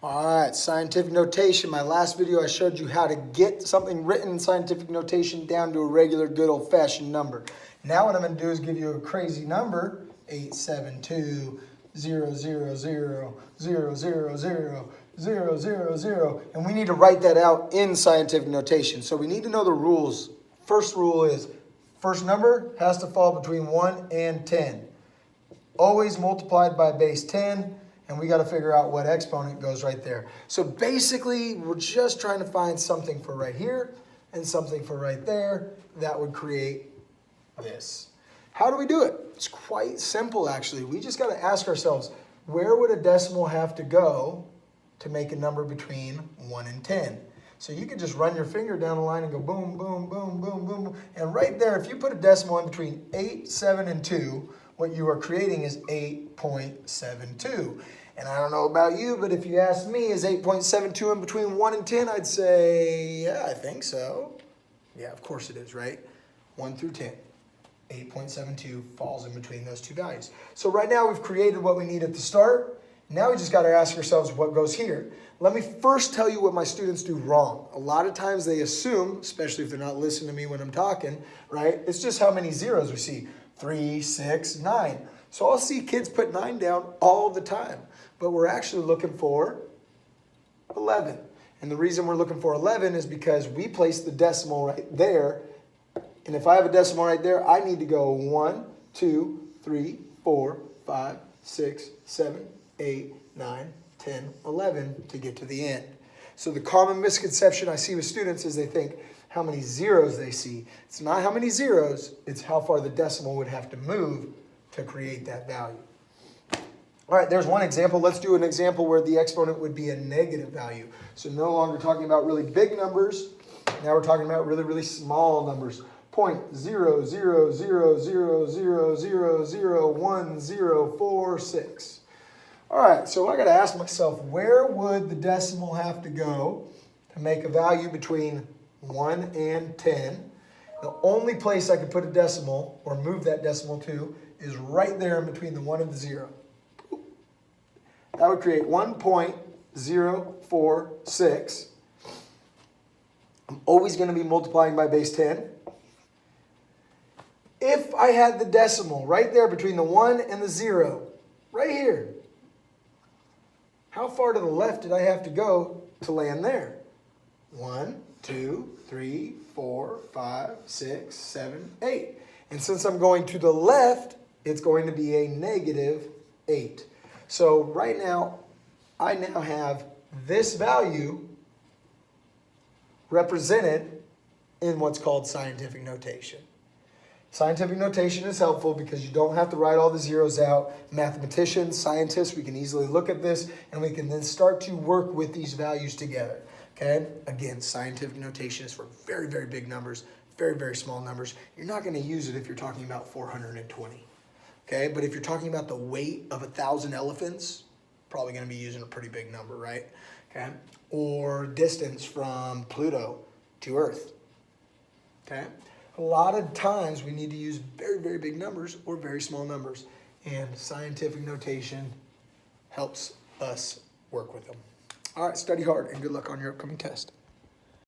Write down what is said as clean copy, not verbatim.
All right, scientific notation. My last video I showed you how to get something written in scientific notation down to a regular good old-fashioned number. Now what I'm going to do is give you a crazy number, 872.000.000.000, and we need to write that out in scientific notation. So we need to know the rules. First rule is first number has to fall between 1 and 10. Always multiplied by base 10. And we got to figure out what exponent goes right there. So basically, we're just trying to find something for right here and something for right there that would create this. How do we do it? It's quite simple, actually. We just got to ask ourselves, where would a decimal have to go to make a number between 1 and 10? So you could just run your finger down the line and go boom, boom, boom, boom, boom. And right there, if you put a decimal in between 8, 7, and 2, what you are creating is 8.72. And I don't know about you, but if you ask me, is 8.72 in between 1 and 10? I'd say, yeah, I think so. Yeah, of course it is, right? 1 through 10. 8.72 falls in between those two values. So right now we've created what we need at the start. Now we just got to ask ourselves what goes here. Let me first tell you what my students do wrong. A lot of times they assume, especially if they're not listening to me when I'm talking, right? It's just how many zeros we see. 3, 6, 9. So I'll see kids put 9 down all the time. But we're actually looking for 11. And the reason we're looking for 11 is because we placed the decimal right there. And if I have a decimal right there, I need to go 1, 2, 3, 4, 5, 6, 7, 8, 9, 10, 11 to get to the end. So the common misconception I see with students is they think how many zeros they see. It's not how many zeros, it's how far the decimal would have to move to create that value. All right, there's one example. Let's do an example where the exponent would be a negative value. So no longer talking about really big numbers. Now we're talking about really, really small numbers. 0.00000001046. All right, so I got to ask myself, where would the decimal have to go to make a value between 1 and 10? The only place I could put a decimal or move that decimal to is right there in between the 1 and the 0. That would create 1.046. I'm always going to be multiplying by base 10. If I had the decimal right there between the 1 and the 0, right here, how far to the left did I have to go to land there? 1, 2, 3, 4, 5, 6, 7, 8. And since I'm going to the left, it's going to be a negative 8. So right now, I now have this value represented in what's called scientific notation. Scientific notation is helpful because you don't have to write all the zeros out. Mathematicians, scientists, we can easily look at this and we can then start to work with these values together. Okay? Again, scientific notation is for very, very big numbers, very, very small numbers. You're not going to use it if you're talking about 420. Okay, but if you're talking about the weight of 1,000 elephants, probably going to be using a pretty big number, right? Okay, or distance from Pluto to Earth. Okay, a lot of times we need to use very, very big numbers or very small numbers, and scientific notation helps us work with them. All right, study hard and good luck on your upcoming test.